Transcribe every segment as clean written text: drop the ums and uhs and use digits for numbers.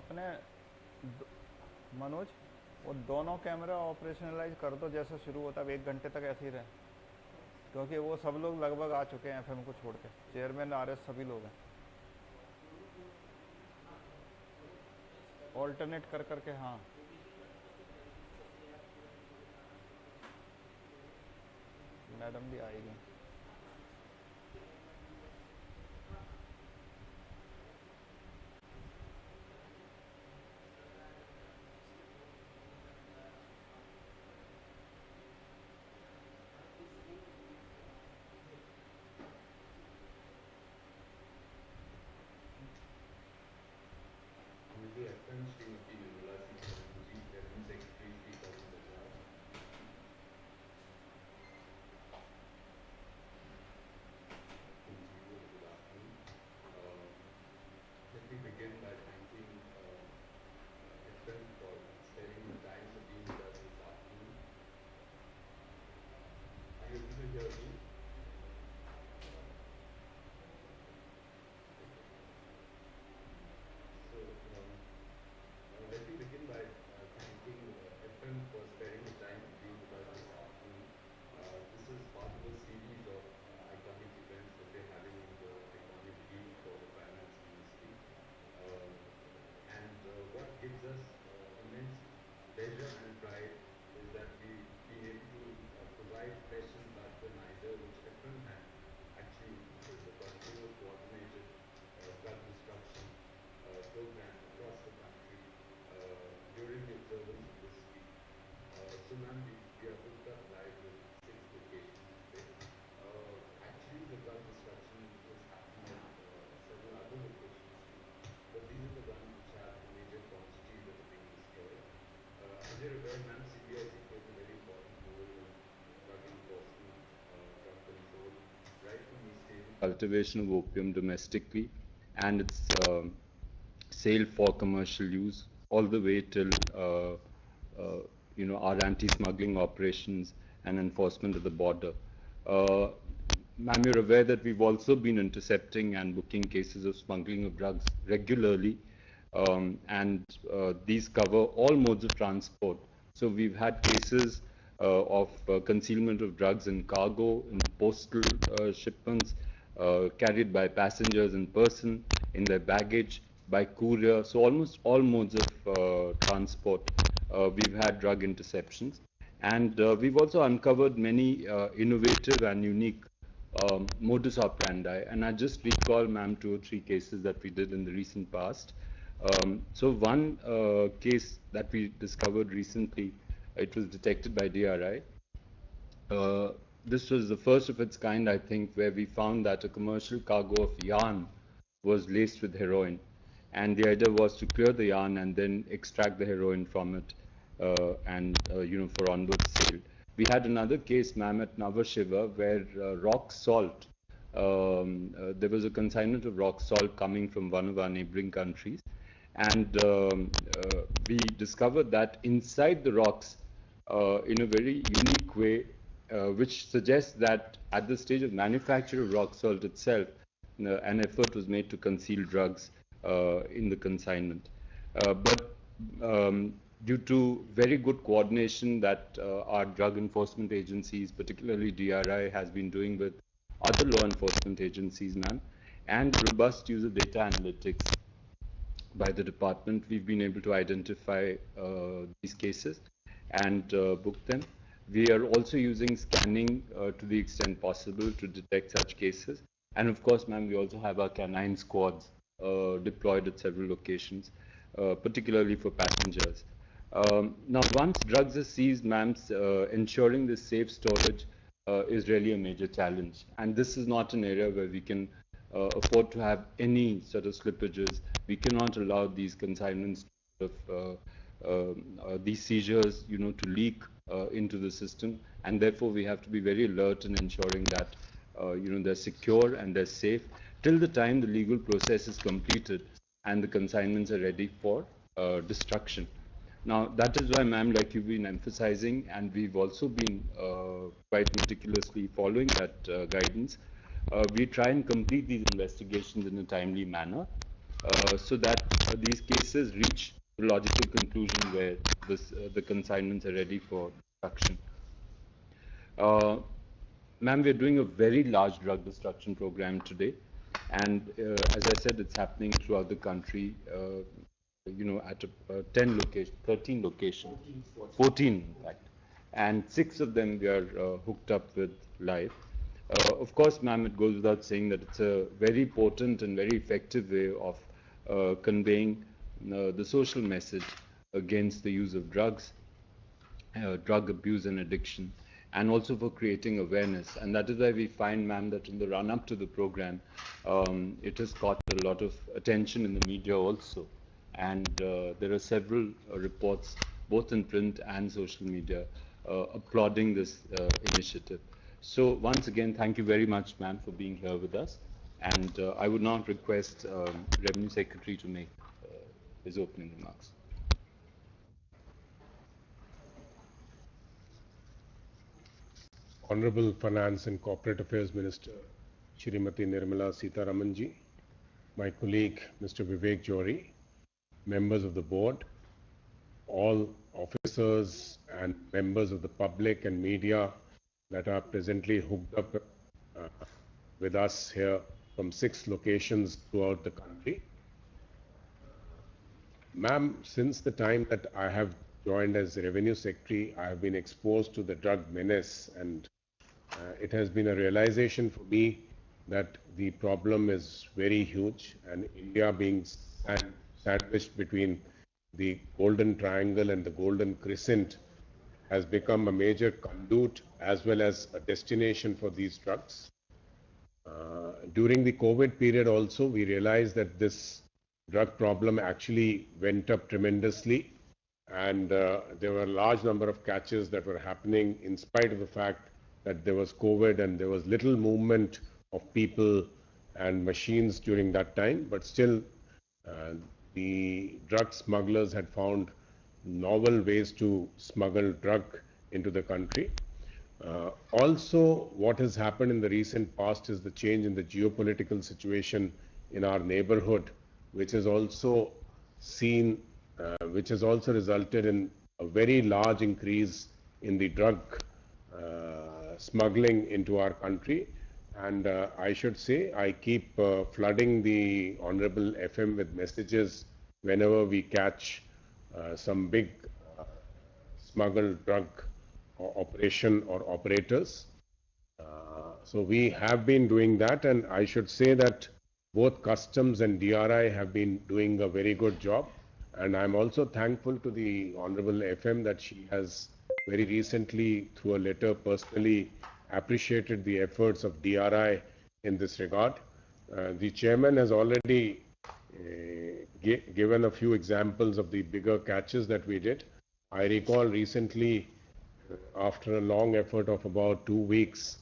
अपने मनोज वो दोनों कैमरा ऑपरेशनलाइज कर दो, जैसा शुरू होता है 1 घंटे तक ऐसे ही रहे, क्योंकि वो सब लोग लगभग आ चुके हैं एफएम को छोड़ के, चेयरमैन आरएस सभी लोग हैं। ऑल्टरनेट कर करके, हाँ। मैडम भी आएगी। मुझे रेफरेंस की यूनिवर्सिटी जी रेफरेंस सेक्रेटरी की करूँ बचाओ। Good afternoon. Let me begin by thanking FM for sparing the time for being with us this afternoon. Are you able to hear me? So, let me begin by thanking FM for sparing the time for being with us this afternoon. This is part of a series of iconic events that we're having in the iconic week for the finance ministry. And what gives us immense pleasure and pride is that we've been able to provide fresh and blood reminder which FM had actually is a continuous coordinated drug destruction program across the country during the observance of this week. So now we are hooked up live with 6 locations today. Actually, the drug destruction is happening at several other locations too, but these are the ones which have major quantities that are being destroyed. As you're aware, ma'am, CBIC plays a very important role in drug enforcement, drug control, right from the stage of cultivation of opium domestically and its sale for commercial use, all the way till our anti-smuggling operations and enforcement at the border. Ma'am, you're aware that we've also been intercepting and booking cases of smuggling of drugs regularly, and these cover all modes of transport. So we've had cases of concealment of drugs in cargo, in postal shipments, carried by passengers in person, in their baggage, by courier. So almost all modes of transport, we've had drug interceptions. And we've also uncovered many innovative and unique modus operandi. And I just recall, ma'am, 2 or 3 cases that we did in the recent past. So one case that we discovered recently, it was detected by DRI. This was the first of its kind, I think, where we found that a commercial cargo of yarn was laced with heroin. And the idea was to clear the yarn and then extract the heroin from it for onward sale. We had another case, ma'am, at Nava Shiva, where rock salt, there was a consignment of rock salt coming from one of our neighboring countries. And we discovered that inside the rocks, in a very unique way, which suggests that at the stage of manufacture of rock salt itself, an effort was made to conceal drugs in the consignment. But due to very good coordination that our drug enforcement agencies, particularly DRI, has been doing with other law enforcement agencies, ma'am, and robust use of data analytics by the department, we've been able to identify these cases and book them. We are also using scanning to the extent possible to detect such cases. And of course, ma'am, we also have our canine squads deployed at several locations, particularly for passengers. Now, once drugs are seized, ma'am, ensuring the safe storage is really a major challenge. And this is not an area where we can afford to have any sort of slippages. We cannot allow these consignments of these seizures, to leak into the system, and therefore we have to be very alert in ensuring that they're secure and they're safe till the time the legal process is completed and the consignments are ready for destruction. Now, that is why, ma'am, like you've been emphasizing, and we've also been quite meticulously following that guidance, we try and complete these investigations in a timely manner so that these cases reach a logical conclusion where the consignments are ready for destruction. Uh, Ma'am, we're doing a very large drug destruction program today, and as I said, it's happening throughout the country. At 10 locations, 13 locations, 14 in fact, and 6 of them we are hooked up with live. Of course, ma'am, it goes without saying that it's a very potent and very effective way of conveying the social message against the use of drugs, drug abuse and addiction, and also for creating awareness. And that is why we find, ma'am, that in the run up to the program, it has caught a lot of attention in the media also. And there are several reports, both in print and social media, applauding this initiative. So once again, thank you very much, ma'am, for being here with us. And I would now request Revenue Secretary to make his opening remarks. Honorable Finance and Corporate Affairs Minister Shrimati Nirmala Sitharamanji, my colleague Mr. Vivek Jory, members of the board, all officers and members of the public and media that are presently hooked up with us here from 6 locations throughout the country. Ma'am, since the time that I have joined as Revenue Secretary, I have been exposed to the drug menace, and it has been a realization for me that the problem is very huge, and India being sandwiched between the Golden Triangle and the Golden Crescent has become a major conduit as well as a destination for these drugs. During the COVID period also, we realized that this drug problem actually went up tremendously, and there were a large number of catches that were happening in spite of the fact that there was COVID and there was little movement of people and machines during that time, but still the drug smugglers had found novel ways to smuggle drug into the country. Also, what has happened in the recent past is the change in the geopolitical situation in our neighborhood, which has also resulted in a very large increase in the drug smuggling into our country. And I should say, I keep flooding the Honorable FM with messages whenever we catch some big smuggled drug operation or operators. So we have been doing that, and I should say that both Customs and DRI have been doing a very good job. And I'm also thankful to the Honorable FM that she has very recently, through a letter, personally appreciated the efforts of DRI in this regard. The chairman has already given a few examples of the bigger catches that we did. I recall recently, after a long effort of about 2 weeks,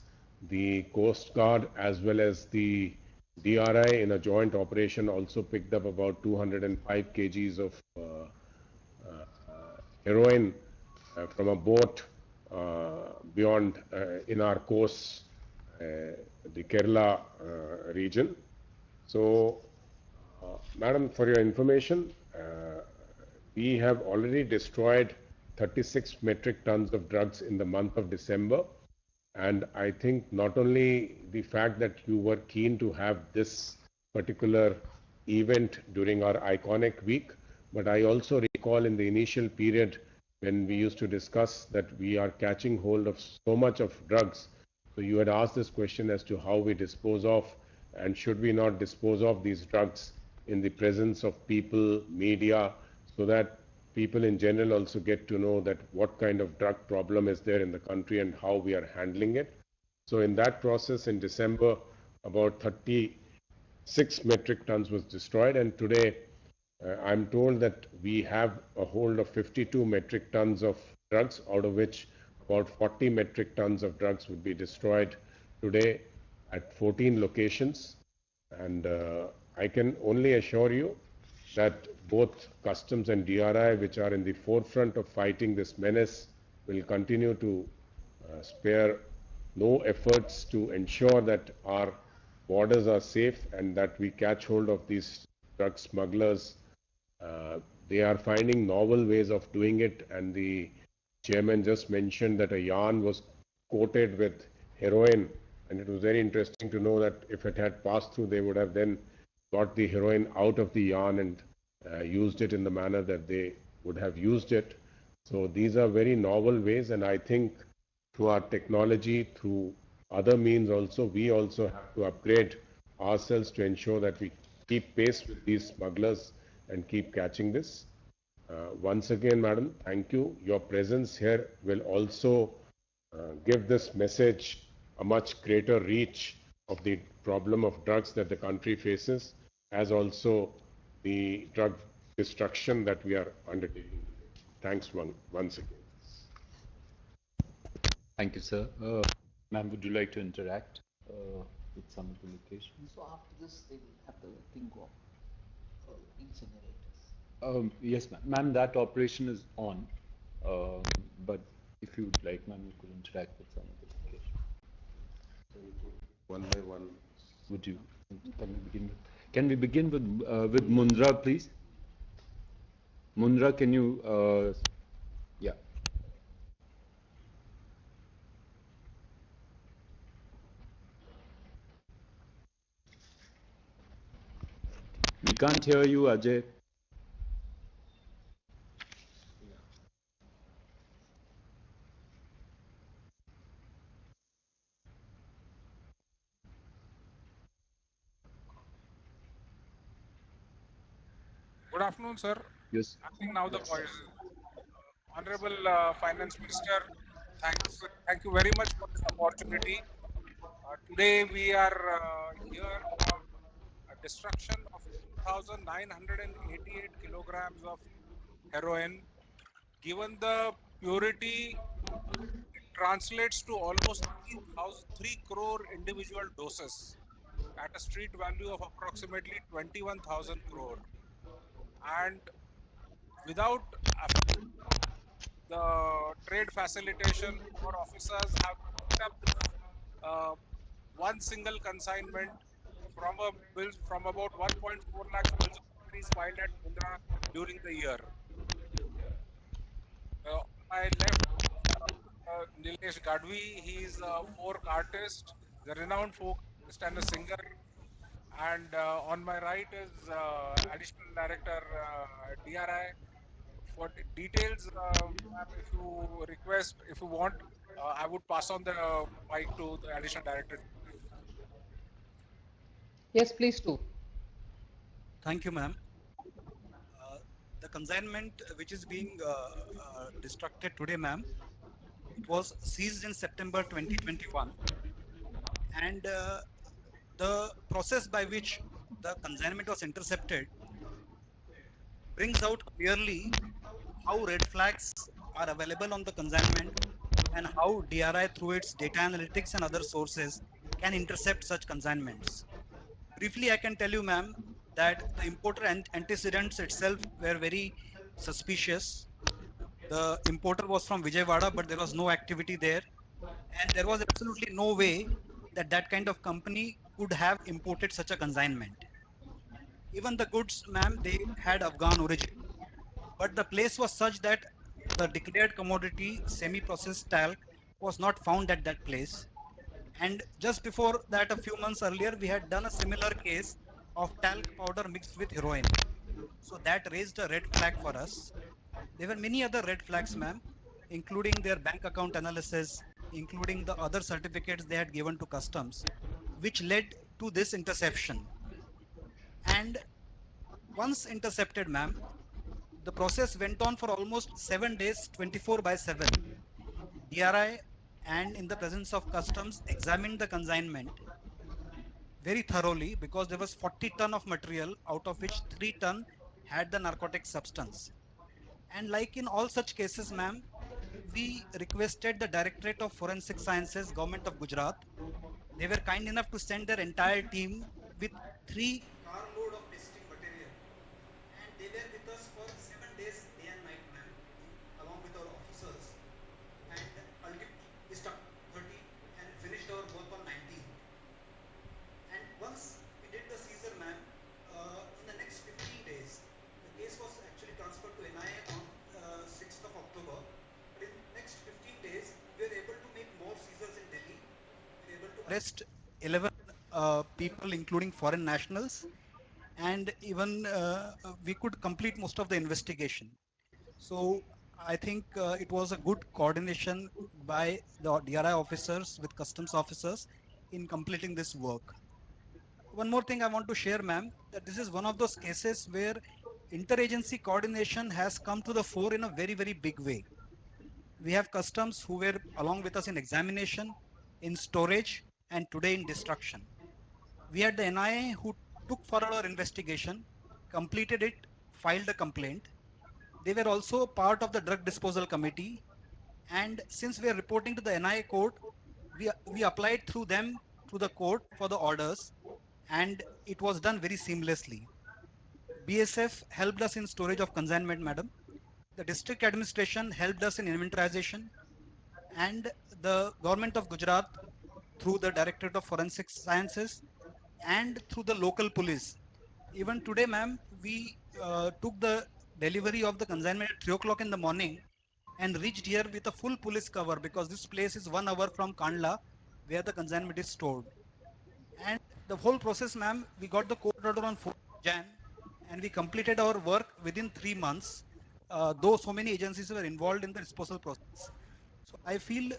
the Coast Guard as well as the DRI in a joint operation also picked up about 205 kgs of heroin from a boat beyond in our coast, the Kerala region. So, Madam, for your information, we have already destroyed 36 metric tons of drugs in the month of December. And I think not only the fact that you were keen to have this particular event during our iconic week, but I also recall in the initial period when we used to discuss that we are catching hold of so much of drugs. So you had asked this question as to how we dispose of, and should we not dispose of these drugs in the presence of people, media, so that people in general also get to know that what kind of drug problem is there in the country and how we are handling it. So in that process, in December, about 36 metric tons was destroyed, and today I'm told that we have a hold of 52 metric tons of drugs, out of which about 40 metric tons of drugs would be destroyed today at 14 locations. And I can only assure you that both Customs and DRI, which are in the forefront of fighting this menace, will continue to spare no efforts to ensure that our borders are safe and that we catch hold of these drug smugglers They are finding novel ways of doing it, and the chairman just mentioned that a yarn was coated with heroin, and it was very interesting to know that if it had passed through, they would have then got the heroin out of the yarn and used it in the manner that they would have used it. So these are very novel ways, and I think through our technology, through other means also, we also have to upgrade ourselves to ensure that we keep pace with these smugglers and keep catching this. Once again, madam, thank you. Your presence here will also give this message a much greater reach of the problem of drugs that the country faces, as also the drug destruction that we are undertaking. Thanks once again. Thank you, sir. Ma'am, would you like to interact with some of the locations? So after this, they will have the thing go incinerators. Yes, ma'am. Ma'am, that operation is on. But if you would like, ma'am, you could interact with some of the locations. One by one. Would you? Can we begin with Mundra, please? Mundra, can you? Yeah. We can't hear you, Ajay. Good afternoon, sir. Yes. I think now the voice. Honorable Finance Minister, thank you very much for this opportunity. Today we are here on a destruction of 2,988 kilograms of heroin. Given the purity, it translates to almost 3 crore individual doses at a street value of approximately 21,000 crore. And without the trade facilitation, our officers have picked up this one single consignment from a bill from about 1.4 lakhs bills of entries filed at Mundra during the year. On my left, Nilesh Gadvi, he is a folk artist, the renowned folk artist and a singer. And on my right is Additional Director DRI. For details, if you request, if you want, I would pass on the mic to the Additional Director. Yes, please do. Thank you, ma'am. The consignment which is being destructed today, ma'am, it was seized in September 2021, and the process by which the consignment was intercepted brings out clearly how red flags are available on the consignment and how DRI through its data analytics and other sources can intercept such consignments. Briefly, I can tell you, ma'am, that the importer antecedents itself were very suspicious. The importer was from Vijayawada, but there was no activity there. And there was absolutely no way that that kind of company could have imported such a consignment. Even the goods, ma'am, they had Afghan origin. But the place was such that the declared commodity, semi-processed talc, was not found at that place. And just before that, a few months earlier, we had done a similar case of talc powder mixed with heroin. So that raised a red flag for us. There were many other red flags, ma'am, including their bank account analysis, including the other certificates they had given to customs, which led to this interception. And once intercepted, ma'am, the process went on for almost 7 days, 24 by 7. DRI and in the presence of customs examined the consignment very thoroughly because there was 40 ton of material, out of which 3 ton had the narcotic substance. And like in all such cases, ma'am, we requested the Directorate of Forensic Sciences, Government of Gujarat. They were kind enough to send their entire team with 3 carload of testing material. And they were with us for 7 days, day and night, ma'am, along with our officers. And ultimately, we started 30 and finished our work on 19th. And once we did the seizure, ma'am, in the next 15 days, the case was arrest 11 people, including foreign nationals, and even we could complete most of the investigation. So I think it was a good coordination by the DRI officers with customs officers in completing this work. One more thing I want to share, ma'am, that this is one of those cases where interagency coordination has come to the fore in a very, very big way. We have customs who were along with us in examination, in storage, and today in destruction. We had the NIA who took forward our investigation, completed it, filed a complaint. They were also part of the drug disposal committee. And since we are reporting to the NIA court, we applied through them to the court for the orders, and it was done very seamlessly. BSF helped us in storage of consignment, madam. The district administration helped us in inventarization, and the government of Gujarat through the Directorate of Forensic Sciences and through the local police. Even today, ma'am, we took the delivery of the consignment at 3 o'clock in the morning and reached here with a full police cover, because this place is 1 hour from Kandla where the consignment is stored. And the whole process, ma'am, we got the court order on 4th Jan and we completed our work within 3 months, though so many agencies were involved in the disposal process. So I feel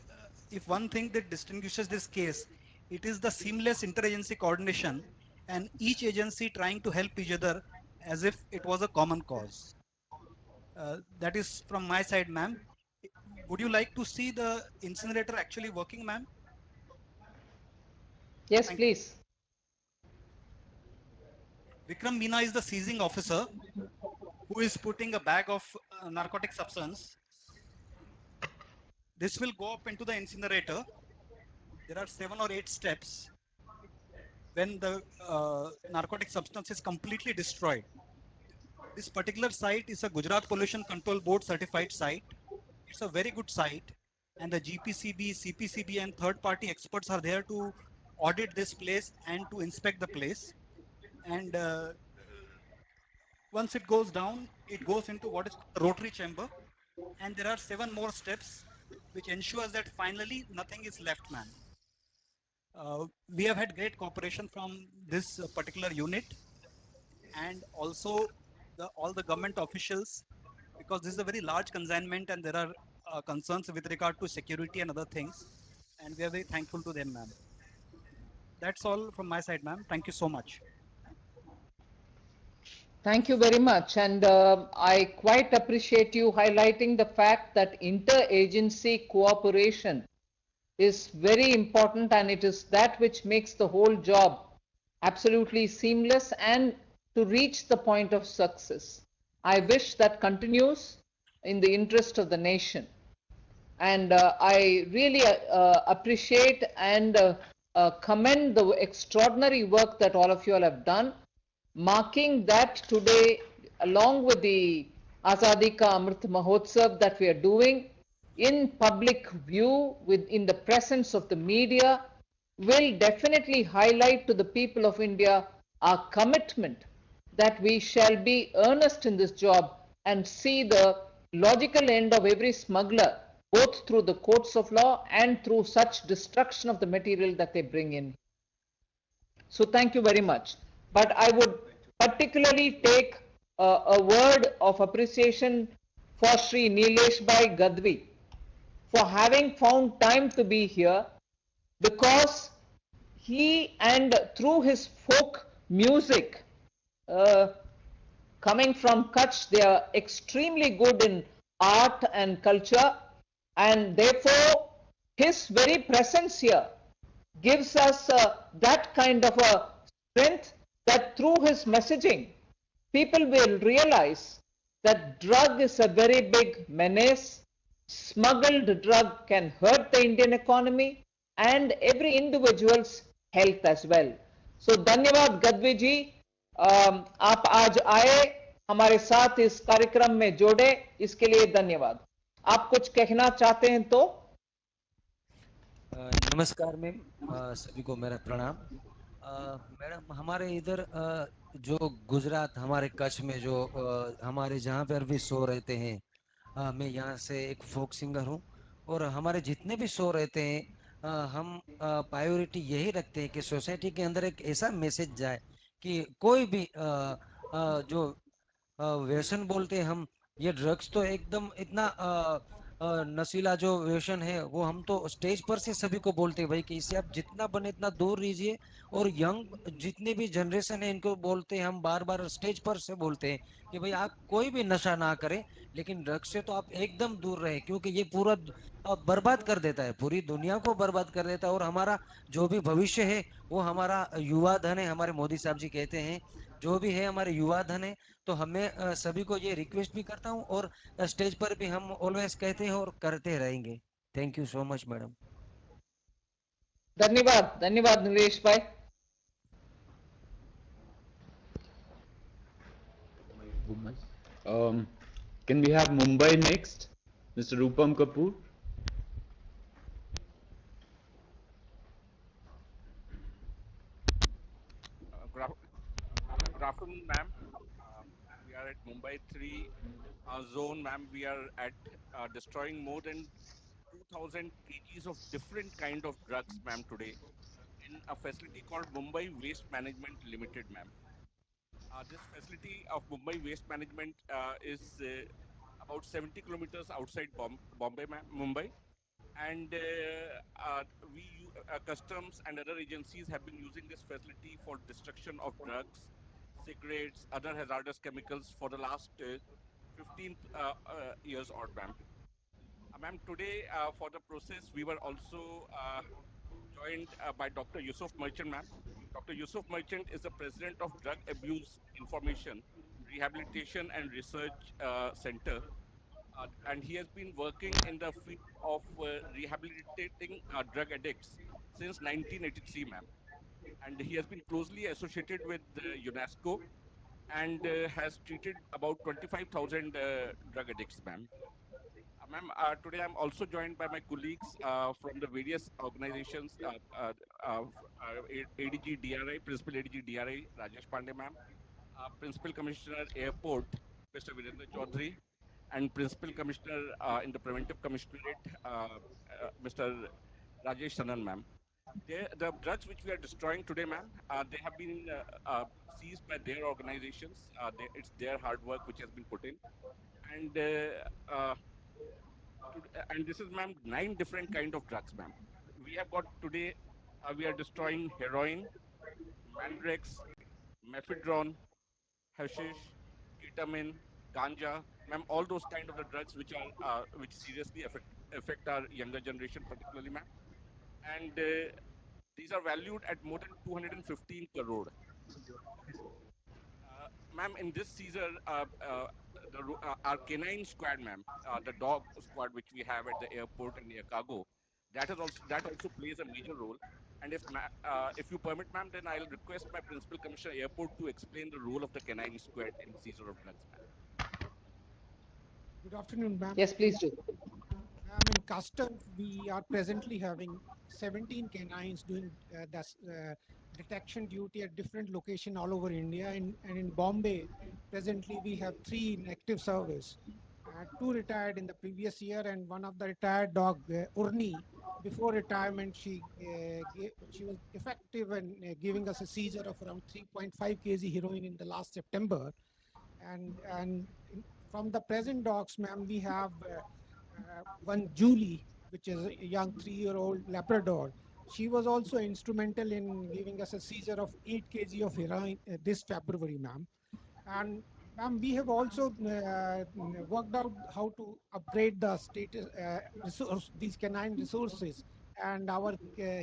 if one thing that distinguishes this case, it is the seamless interagency coordination and each agency trying to help each other as if it was a common cause. That is from my side, ma'am. Would you like to see the incinerator actually working, ma'am? Yes, Thank please. you. Vikram Meena is the seizing officer who is putting a bag of narcotic substance. This will go up into the incinerator. There are 7 or 8 steps. When the narcotic substance is completely destroyed. This particular site is a Gujarat Pollution Control Board certified site. It's a very good site, and the GPCB, CPCB, and third-party experts are there to audit this place and to inspect the place. And once it goes down, it goes into what is called the rotary chamber, and there are 7 more steps, which ensures that finally nothing is left, ma'am. We have had great cooperation from this particular unit, and also all the government officials, because this is a very large consignment and there are concerns with regard to security and other things, and we are very thankful to them, ma'am. That's all from my side, ma'am. Thank you so much. Thank you very much. And I quite appreciate you highlighting the fact that interagency cooperation is very important, and it is that which makes the whole job absolutely seamless and to reach the point of success. I wish that continues in the interest of the nation. And I really appreciate and commend the extraordinary work that all of you all have done, marking that today, along with the Azadi Ka Amrit Mahotsav that we are doing, in public view, in the presence of the media, will definitely highlight to the people of India our commitment that we shall be earnest in this job and see the logical end of every smuggler, both through the courts of law and through such destruction of the material that they bring in. So thank you very much. But I would particularly take a word of appreciation for Sri Nilesh Bhai Gadvi for having found time to be here, because he, and through his folk music, coming from Kutch, they are extremely good in art and culture, and therefore his very presence here gives us that kind of a strength that through his messaging, people will realize that drug is a very big menace. Smuggled drug can hurt the Indian economy and every individual's health as well. So धन्यवाद गद्वी जी, आप आज आए हमारे साथ इस कार्यक्रम में जोड़े, इसके लिए धन्यवाद। आप कुछ कहना चाहते हैं तो? नमस्कार मैम, सभी को मेरा प्रणाम। मैडम, हमारे इधर जो गुजरात, हमारे कच्छ में जो हमारे जहाँ पर भी शो रहते हैं, मैं यहाँ से एक फोक सिंगर हूँ, और हमारे जितने भी शो रहते हैं हम प्रायोरिटी यही रखते हैं कि सोसाइटी के अंदर एक ऐसा मैसेज जाए कि कोई भी जो व्यसन बोलते हैं हम, ये ड्रग्स तो एकदम इतना नशीला जो व्यसन है वो हम तो स्टेज पर से सभी को बोलते हैं भाई कि इससे आप जितना बने इतना दूर रहिए। और यंग जितने भी जनरेशन है इनको बोलते हैं, हम बार बार स्टेज पर से बोलते हैं कि भाई आप कोई भी नशा ना करें, लेकिन ड्रग्स से तो आप एकदम दूर रहे, क्योंकि ये पूरा बर्बाद कर देता है, पूरी दुनिया को बर्बाद कर देता है। और हमारा जो भी भविष्य है वो हमारा युवा धन है। हमारे मोदी साहब जी कहते हैं जो भी है हमारे युवा धन है। तो हमें सभी को ये रिक्वेस्ट भी करता हूँ, और स्टेज पर भी हम ऑलवेज कहते हैं और करते रहेंगे। Thank you so much madam. धन्यवाद, धन्यवाद निलेश भाई। Um, can we have Mumbai next? Mr. Rupam Kapoor. Good, good afternoon, ma'am. We are at Mumbai 3 zone, ma'am. We are at destroying more than 2,000 kgs of different kind of drugs, ma'am, today in a facility called Mumbai Waste Management Limited, ma'am. This facility of Mumbai Waste Management is about 70 kilometers outside Bombay, Mumbai. And customs and other agencies have been using this facility for destruction of drugs, cigarettes, other hazardous chemicals for the last 15 years odd, ma'am. Ma'am, today for the process, we were also joined by Dr. Yusuf Merchant, ma'am. Dr. Yusuf Merchant is the president of Drug Abuse Information, Rehabilitation and Research Center, and he has been working in the field of rehabilitating drug addicts since 1983, ma'am. And he has been closely associated with UNESCO and has treated about 25,000 drug addicts, ma'am. Ma'am, today I'm also joined by my colleagues from the various organizations, ADG DRI, Principal ADG DRI, Rajesh Pandey, ma'am, Principal Commissioner Airport, Mr. Virendra Chaudhary, and Principal Commissioner in the Preventive Commissionerate, Mr. Rajesh Sanan, ma'am. The drugs which we are destroying today, ma'am, they have been seized by their organizations. It's their hard work which has been put in. And and this is, ma'am, 9 different kind of drugs, ma'am. We have got today, we are destroying heroin, mandrax, mephedrone, hashish, ketamine, ganja, ma'am, all those kind of the drugs which are which seriously affect our younger generation, particularly, ma'am. And these are valued at more than 215 crore. Ma'am, in this season, our canine squad, ma'am, the dog squad which we have at the airport and near cargo, that also plays a major role. And if you permit, ma'am, then I'll request my principal commissioner airport to explain the role of the canine squad in seizure of drugs, ma'am. Good afternoon, ma'am. Yes, please do. Ma'am, in customs, we are presently having 17 canines doing detection duty at different locations all over India. And in Bombay, presently we have 3 in active service. 2 retired in the previous year, and one of the retired dog, Urni, before retirement, she was effective in giving us a seizure of around 3.5 kg heroin in the last September. And from the present dogs, ma'am, we have one Julie, which is a young 3-year-old Labrador. She was also instrumental in giving us a seizure of 8 kg of heroin this February, ma'am. And ma'am, we have also worked out how to upgrade the status these canine resources. And our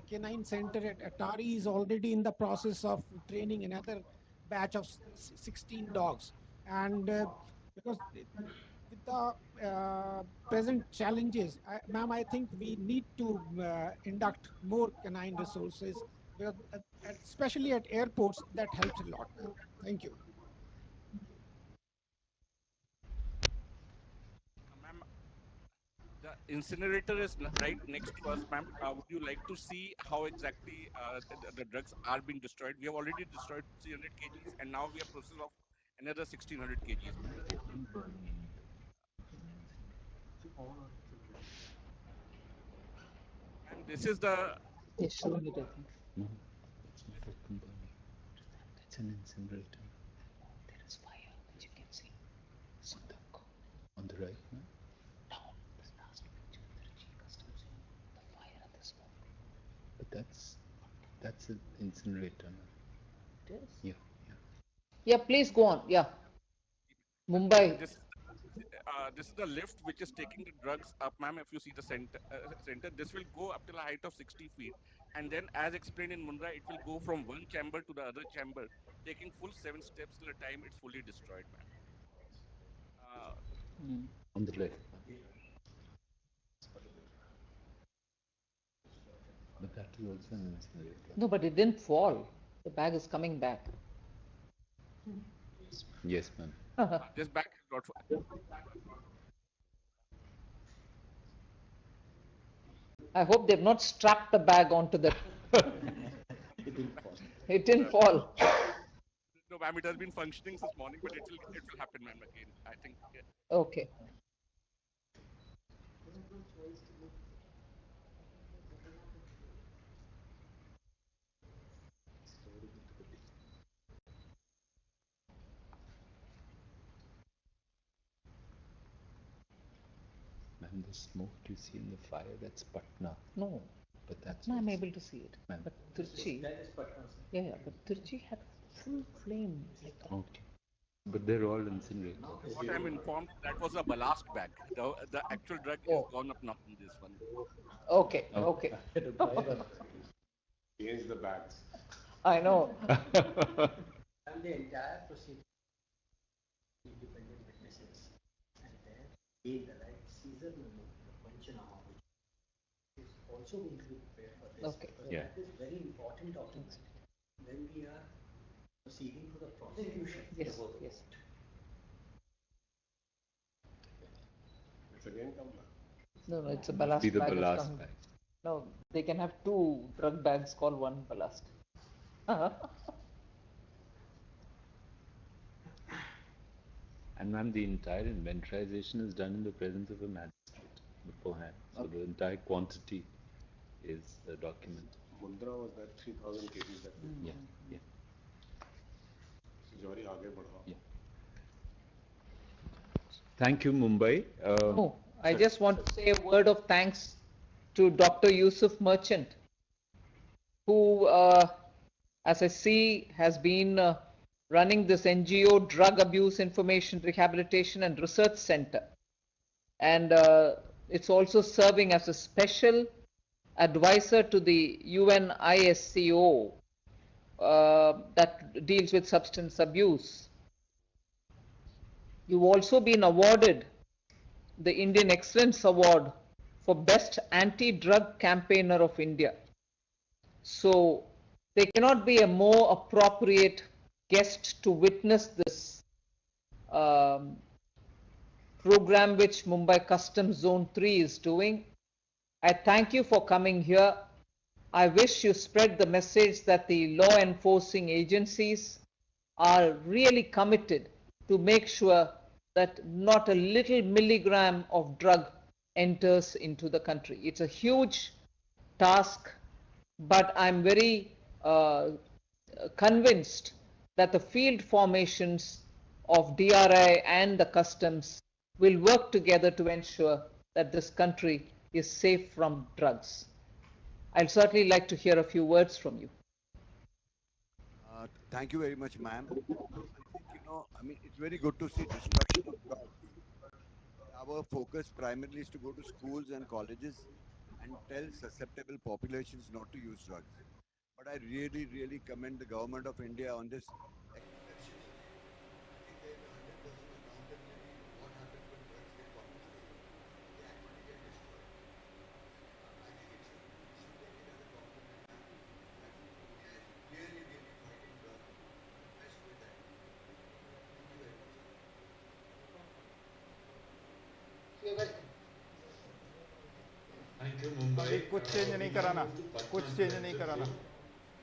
canine center at Atari is already in the process of training another batch of 16 dogs. And because with the present challenges, ma'am, I think we need to induct more canine resources, because, especially at airports, that helps a lot, ma'am. Thank you. Ma'am, the incinerator is right next to us, ma'am. Would you like to see how exactly the drugs are being destroyed? We have already destroyed 300 kgs, and now we are process of another 1600 kgs, ma'am. Ma'am, this is the Yes, showing it, I think. No, it's not open burning. It's an incinerator. There is fire, which you can see. Sundak. On the right, no? Down, this last picture, Trichy Customs Zone, the fire and the smoke. But that's an incinerator, no? It is? Yeah, yeah. Yeah, please go on. Yeah. Mumbai. This is the lift which is taking the drugs up, ma'am. If you see the center, this will go up till a height of 60 feet, and then, as explained in Mundra, it will go from one chamber to the other chamber, taking full 7 steps till the time it's fully destroyed, ma'am. On the left. But that is also an incinerator. No, but it didn't fall. The bag is coming back. Yes, ma'am. This bag is not. I hope they've not strapped the bag onto the. It didn't fall. No, ma'am, it has been functioning since morning, but it will happen, ma'am, again. I think. Yeah. Okay. Ma'am, the smoke you see in the fire, that's Patna. No. But that's No, I'm able to see it. Ma'am. But Trichy. Yeah, yeah, but Trichy had full flame. Like that. Okay. But they're all incinerated. What I'm informed, that was a ballast bag. The actual drug is gone up now in this one. Okay, okay. Change the bags. I know. And the entire procedure, independent witnesses, and then being the right Caesar memo, the Panchanama, which is also going to be prepared for this. Okay. Because Yeah. that is very important document when we are proceeding to the prosecution. Yes, yes. It's again come back. No, no, it's a ballast See the bag. ballast bag. No, they can have two drug bags called one ballast. And ma'am, the entire inventorization is done in the presence of a magistrate beforehand. So the entire quantity is documented. Mundra was that 3,000 kgs that we. Yeah, yeah. Jori aage badhao. Yeah. Thank you, Mumbai. No, I just want to say a word of thanks to Dr. Yusuf Merchant, who, as I see, has been running this NGO Drug Abuse Information Rehabilitation and Research Center. And it's also serving as a special advisor to the UNISCO that deals with substance abuse. You've also been awarded the Indian Excellence Award for Best Anti-Drug Campaigner of India. So there cannot be a more appropriate guest to witness this program which Mumbai Customs Zone 3 is doing. I thank you for coming here. I wish you spread the message that the law enforcing agencies are really committed to make sure that not a little milligram of drug enters into the country. It's a huge task, but I'm very convinced that the field formations of DRI and the customs will work together to ensure that this country is safe from drugs. I'd certainly like to hear a few words from you. Thank you very much, ma'am. I think, I mean, it's very good to see destruction of drugs. Our focus primarily is to go to schools and colleges and tell susceptible populations not to use drugs. But I really, really commend the government of India on this exceptionally. I think there is 100% accountability what happens when drugs get confiscated. They actually get destroyed. I think it should take it as a compliment that India is really, really fighting drugs the best way that we can. Thank you very much. Thank you, Mumbai. अभी कुछ change नहीं कराना, कुछ change नहीं कराना.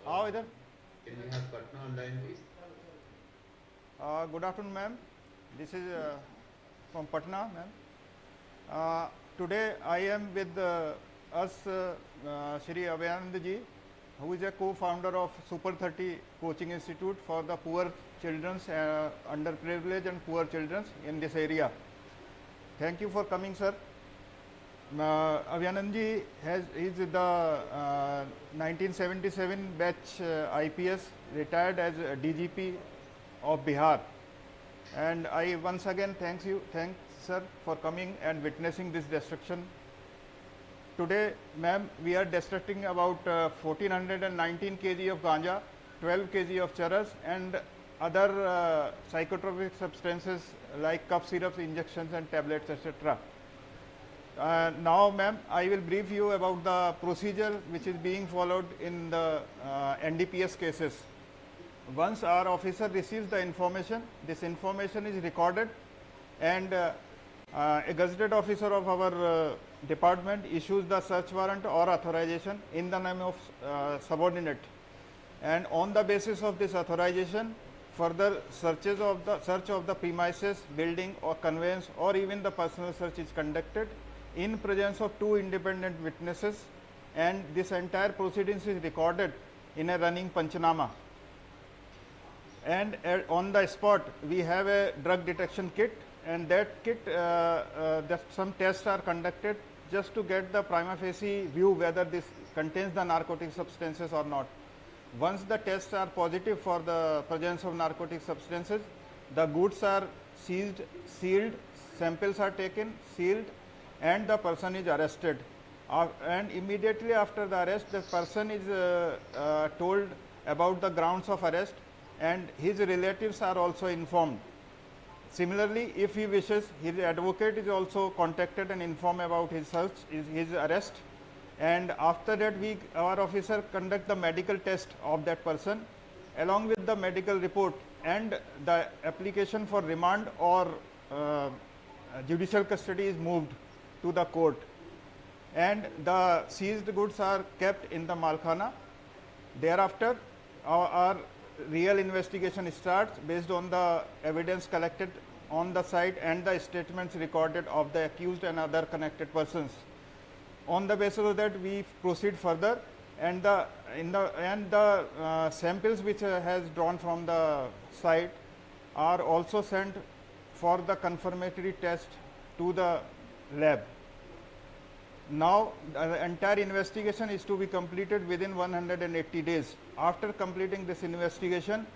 आओ इधर. Can we have Patna online, please? Good afternoon, ma'am. This is from Patna, ma'am. Today I am with us Shri Abhayanand ji, who is a co-founder of Super 30 Coaching Institute for the poor children's, underprivileged and poor children's in this area. Thank you for coming, sir. Abhayanand ji is the 1977 batch IPS, retired as DGP of Bihar. And I once again thanks sir for coming and witnessing this destruction. Today, ma'am, we are destructing about 1419 kg of ganja, 12 kg of charas and other psychotropic substances like cough syrups, injections and tablets, etc. Now, ma'am, I will brief you about the procedure which is being followed in the NDPS cases. Once our officer receives the information, this information is recorded and a gazetted officer of our department issues the search warrant or authorization in the name of subordinate, and on the basis of this authorization further search of the premises, building or conveyance or even the personal search is conducted in presence of two independent witnesses, and this entire proceedings is recorded in a running panchanama. And on the spot we have a drug detection kit, and that kit that some tests are conducted just to get the prima facie view whether this contains the narcotic substances or not. Once the tests are positive for the presence of narcotic substances, the goods are seized, sealed, samples are taken, sealed, and the person is arrested. And immediately after the arrest, the person is told about the grounds of arrest, and his relatives are also informed. Similarly, if he wishes, his advocate is also contacted and informed about his search, his arrest, and after that our officer conduct the medical test of that person along with the medical report, and the application for remand or judicial custody is moved to the court, and the seized goods are kept in the Malkhana. Thereafter, our real investigation starts based on the evidence collected on the site and the statements recorded of the accused and other connected persons. On the basis of that, we proceed further, and the samples which has drawn from the site are also sent for the confirmatory test to the lab. Now, the entire investigation is to be completed within 180 days. After completing this investigation,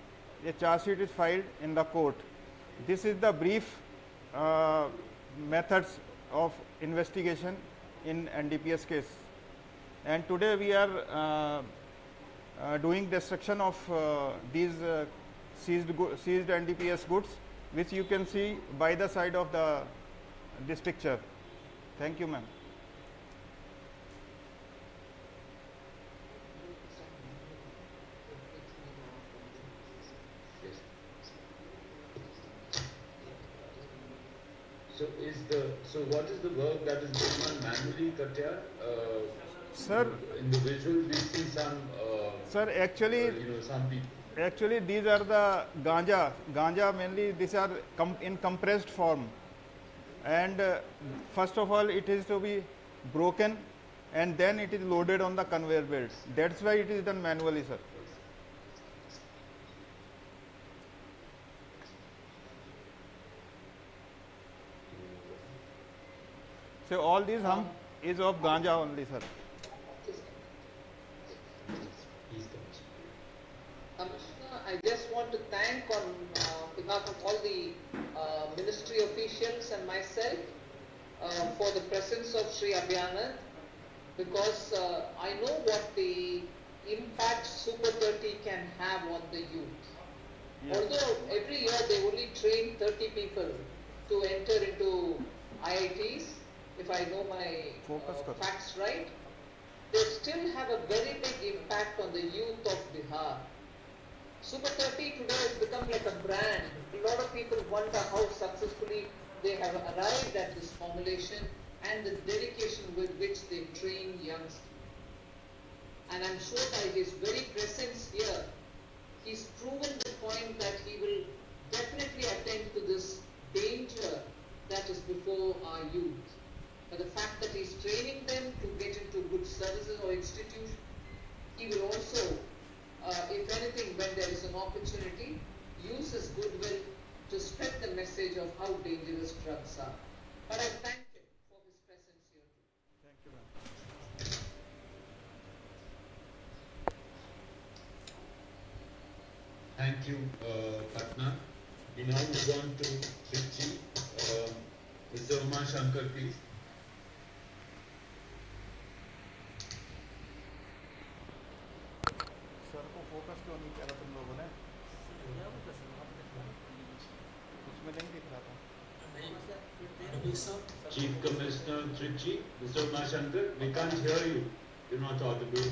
a charge sheet is filed in the court. This is the brief methods of investigation in NDPS case. And today we are doing destruction of these seized NDPS goods, which you can see by the side of this picture. Thank you, ma'am. So what is the work that is being done manually, Katya? Sir, in the visual we see some. Sir, actually, some people. Actually, these are the ganja. Ganja mainly these are in compressed form, and first of all it is to be broken, and then it is loaded on the conveyor belt. That's why it is done manually, sir. So all these hum is of ganja only, sir. Commissioner, I just want to thank on behalf of all the ministry officials and myself for the presence of Sri Abhayanand, because I know what the impact Super 30 can have on the youth. Yes. Although every year they only train 30 people to enter into IITs, if I know my facts right, they still have a very big impact on the youth of Bihar. Super 30 today has become like a brand. A lot of people wonder how successfully they have arrived at this formulation and the dedication with which they train youngsters. And I'm sure by his very presence here, he's proven the point that he will definitely attend to this that is before our youth. But the fact that he's training them to get into son. But I thank him for his presence here too. Thank you, ma'am. Thank you, Patna. We now move on to Trichy. Mr. Uma Shankar, please. Sir को focus क्यों नहीं किया था तुम लोगों ने? उसमें नहीं दिख रहा था. Chief Commissioner Trichy, Mr. Uma Shankar, we can't hear you. You're not audible.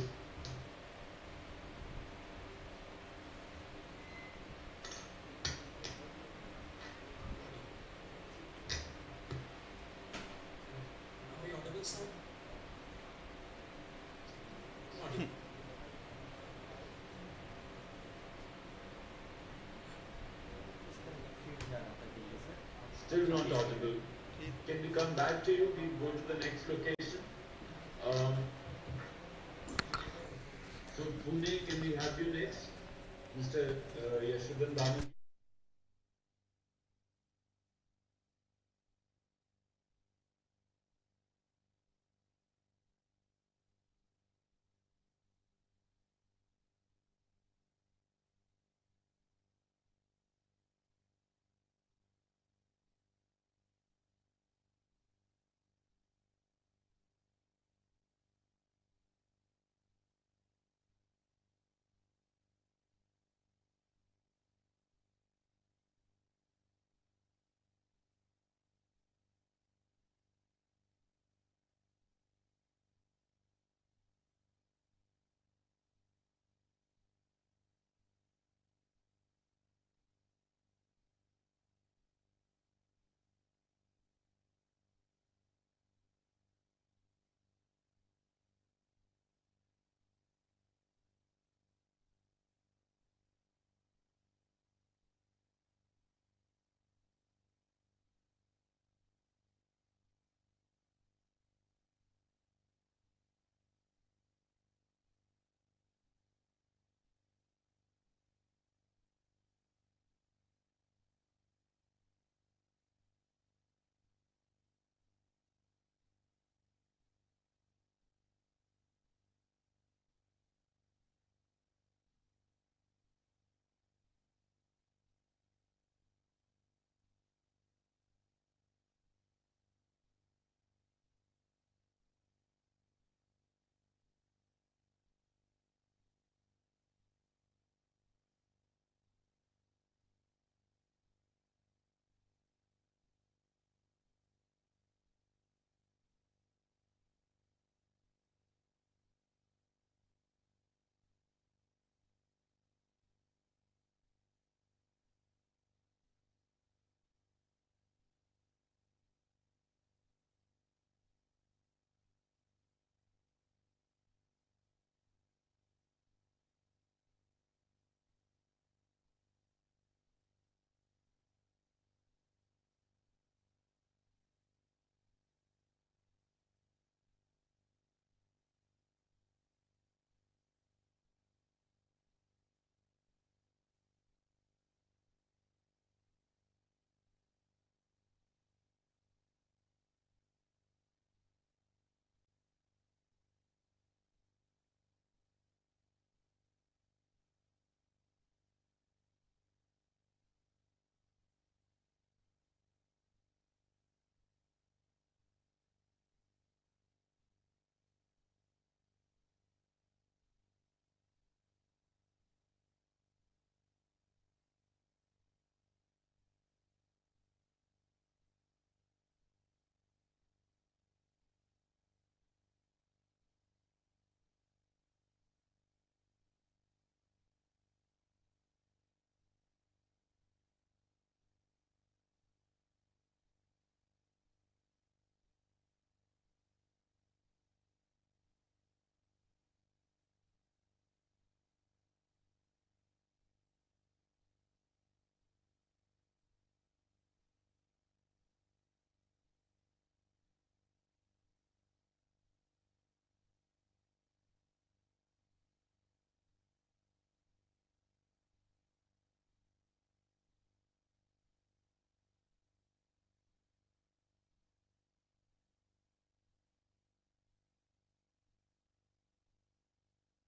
Still not audible. Can we come back to you? We go to the next location. So Pune, can we have you next? Mr. Yashodhan Bhavan.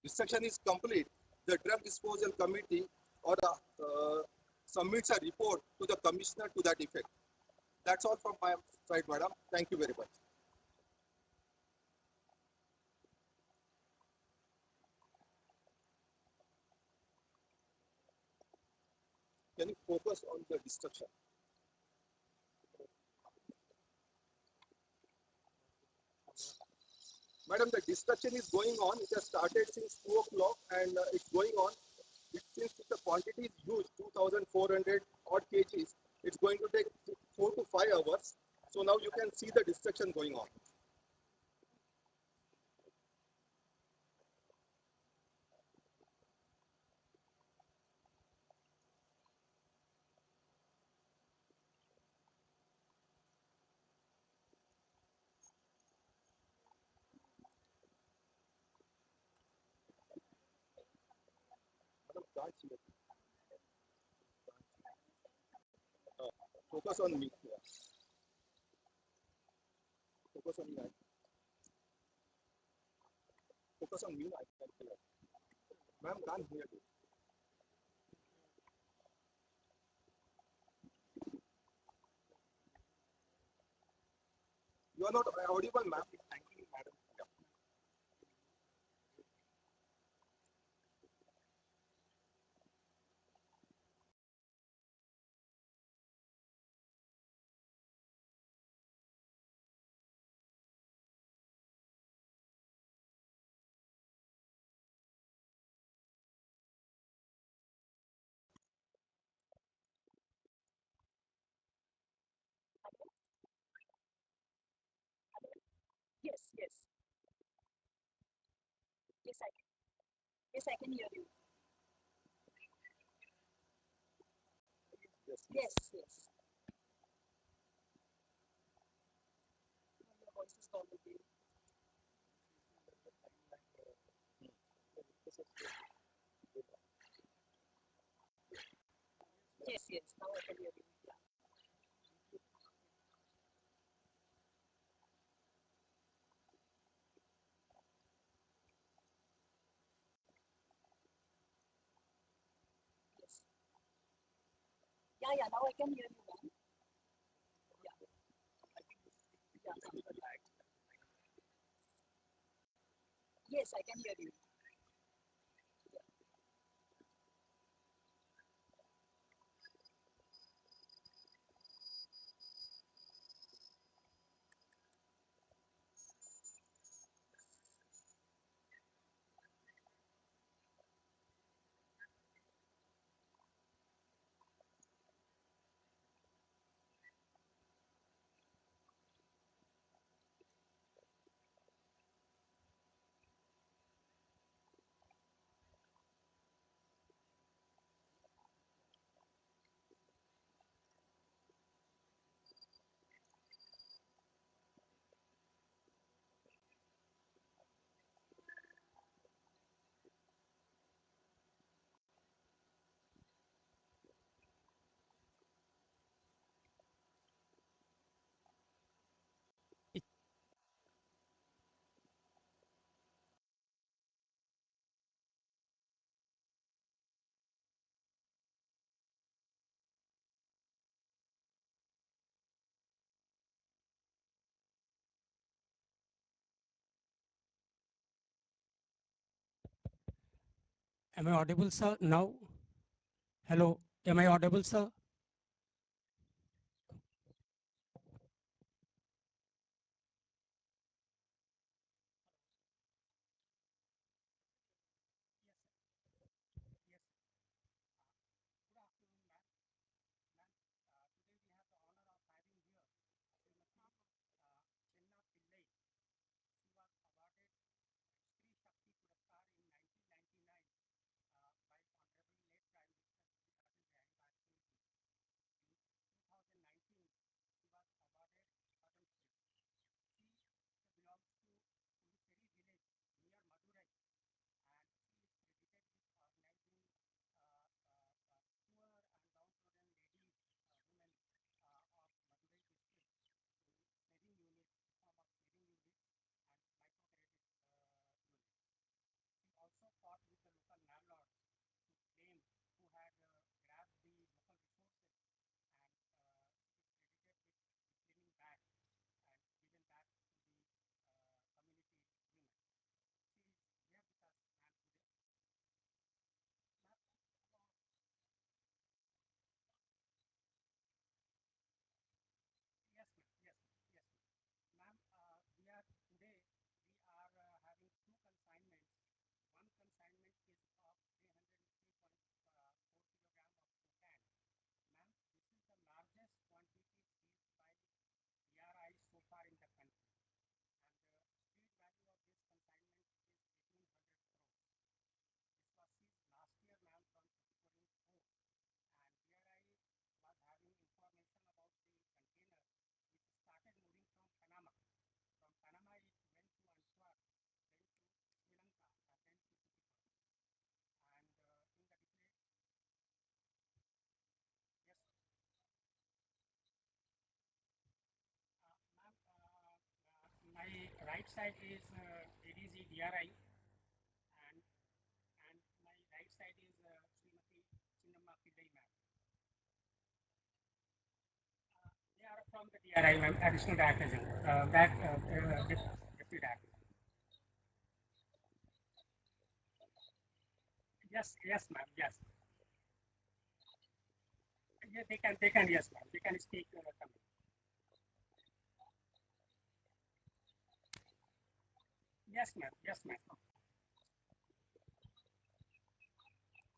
destruction is complete, the drug disposal committee or submits a report to the commissioner to that effect. That's all from my side, madam. Thank you very much. Can you focus on the destruction? Madam, the destruction is going on. It has started since 2 o'clock and it's going on. Since the quantity is huge, 2,400 odd kgs, it's going to take 4 to 5 hours. So now you can see the destruction going on. Madam, can't see it. Focus on me. Yeah. Focus on me. Focus on me. I can hear. Ma'am, can't hear you. You are not audible, ma'am. Thank you, madam. Yeah. Yes, yes. Yes, I can. Yes, I can hear you. Yes, Yes, yes. Your voice is gone again. Yes, yes. Now I can hear you. Yeah. Yes. Yeah, yeah. Now I can hear you, ma'am. Yeah. Yeah. Yes, I can hear you. Am I audible, sir, now? Hello, am I audible, sir? right side is ADG DRI, and my right side is Srimati Chinnamma Pillai ma'am. They are from the DRI ma'am, additional director, deputy director. Yes, ma'am, yes. Yeah, they can, yes, ma'am. They can speak Tamil. Yes, ma'am, yes, ma'am.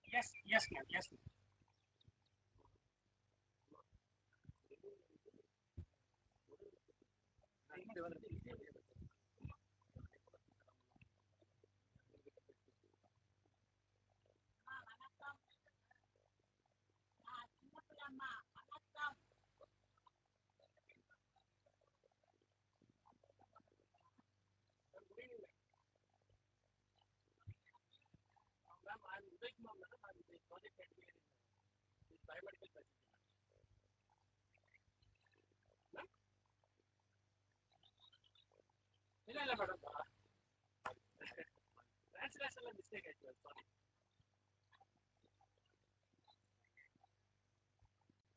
Yes, ma'am, yes, ma'am. Ma'am, I'm Udai Kumar, madam. I'm the project engineer in the biomedical facility. Ma'am? ಇಲ್ಲ ಇಲ್ಲ madam. Translation mistake ಆಯ್ತು, sorry.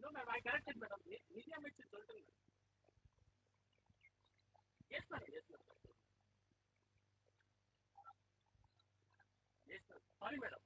No, ma'am, I corrected, madam. Media mix is total, madam. Yes, madam, yes, madam. Yes, madam. Sorry, madam.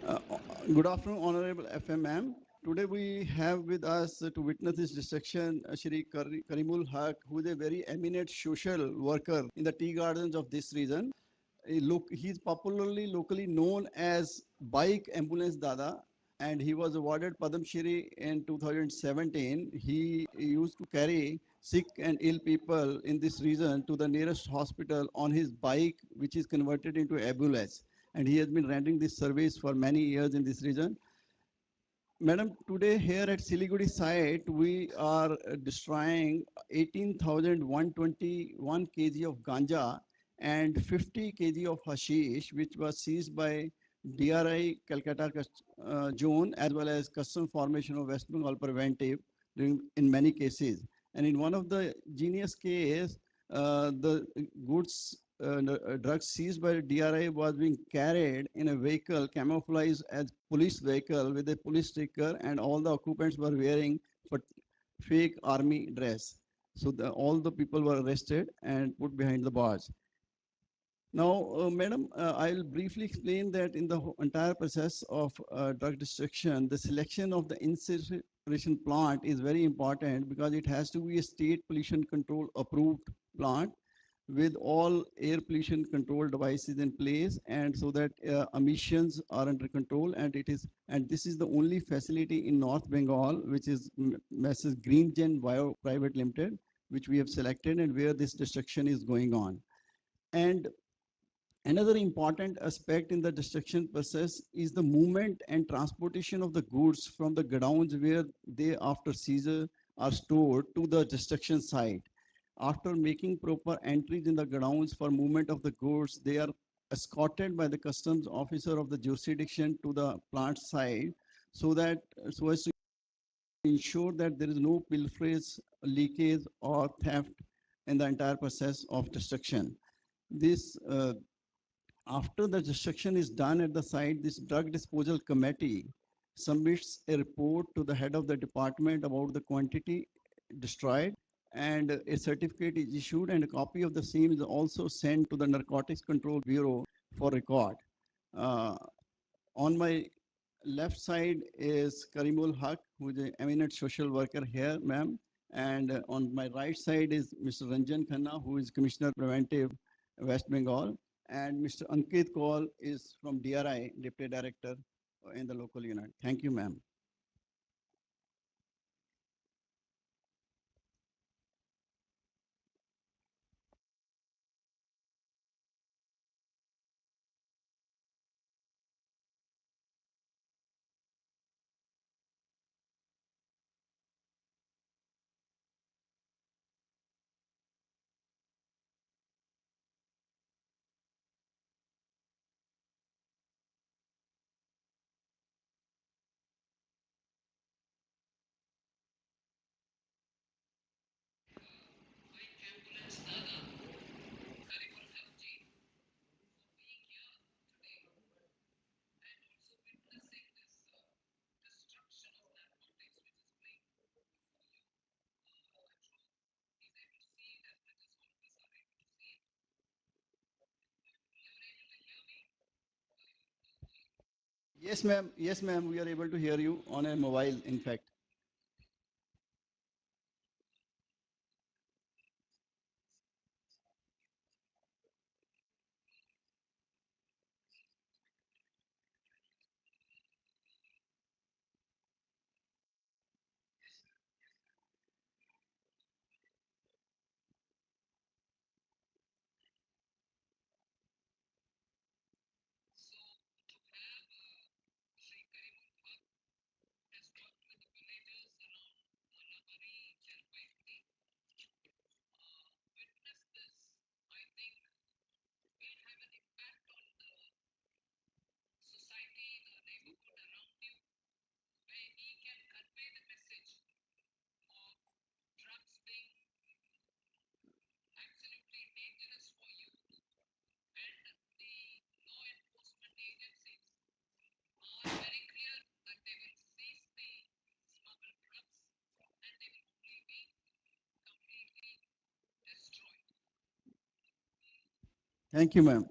Uh, Good afternoon, Honorable FMM. Today we have with us to witness this dissection Shri Karimul Haq, who is a very eminent social worker in the tea gardens of this region. He's popularly locally known as Bike Ambulance Dada, and he was awarded Padam Shri in 2017. He used to carry sick and ill people in this region to the nearest hospital on his bike, which is converted into ambulance. And he has been rendering this service for many years in this region. Madam, today here at Siliguri site, we are destroying 18,121 kg of ganja and 50 kg of hashish, which was seized by DRI Calcutta zone as well as Custom Formation of West Bengal Preventive in many cases. And in one of the genius case, the goods drugs seized by DRI was being carried in a vehicle camouflaged as police vehicle with a police sticker, and all the occupants were wearing fake army dress. So all the people were arrested and put behind the bars. Now, Madam, I'll briefly explain that in the entire process of drug destruction, the selection of the incineration plant is very important because it has to be a state pollution control approved plant with all air pollution control devices in place, and so that emissions are under control. And this is the only facility in North Bengal which is Mrs. Green Gen Bio Private Limited, which we have selected and where this destruction is going on. And another important aspect in the destruction process is the movement and transportation of the goods from the godowns where they after seizure are stored to the destruction site. After making proper entries in the godowns for movement of the goods, they are escorted by the customs officer of the jurisdiction to the plant site so as to ensure that there is no pilferage, leakage, or theft in the entire process of destruction. This After the destruction is done at the site, this drug disposal committee submits a report to the head of the department about the quantity destroyed, and a certificate is issued, and a copy of the same is also sent to the Narcotics Control Bureau for record. Uh, on my left side is Karimul Haq, who is an eminent social worker here, ma'am. And on my right side is Mr. Ranjan Khanna, who is Commissioner Preventive West Bengal. And Mr. Ankit Kaul is from DRI, Deputy Director in the local unit. Thank you, ma'am. Yes, ma'am. Yes, ma'am. We are able to hear you on a mobile, in fact. Thank you, ma'am.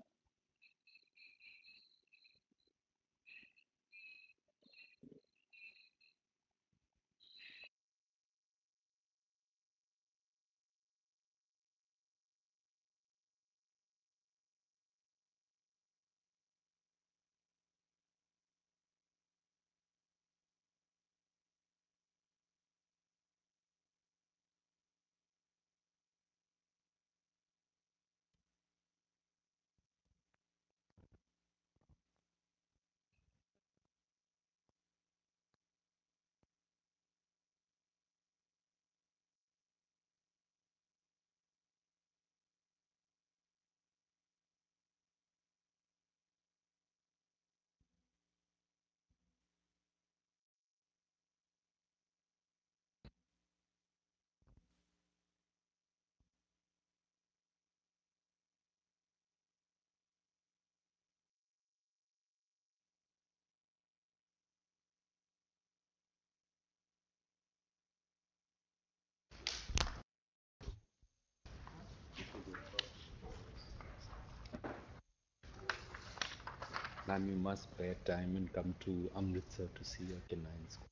Ma'am, you must spare time and come to Amritsar to see a canine school.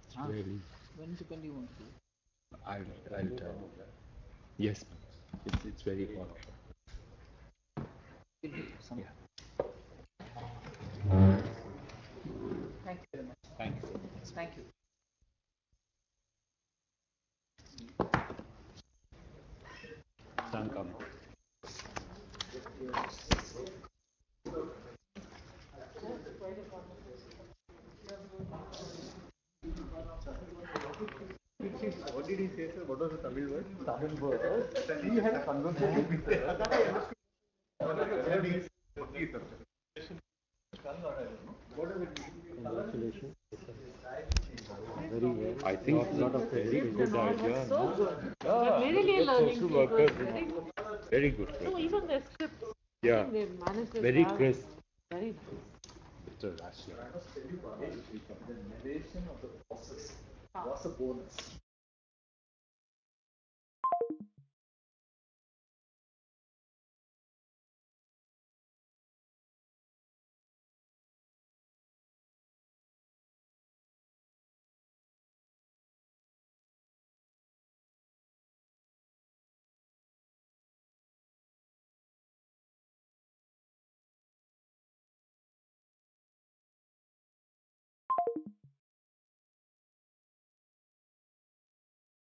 It's really. When do you want to do? I'll tell you. Yes, ma'am. It's very hot. Yeah. Thank you very much. Thank you so much. Thank you. Sun come. What did he say, sir? What was the Tamil word? Tamil word. He had a conversation with her. That I understood. What does it mean? Congratulations. Very, I think it's not a very good idea. So good. Yeah, मेरे लिए learning social it workers, was very good. very good. So even the scripts, Yeah. they managed it Very well. crisp. Very nice. It's a rational. The narration of the process was a bonus.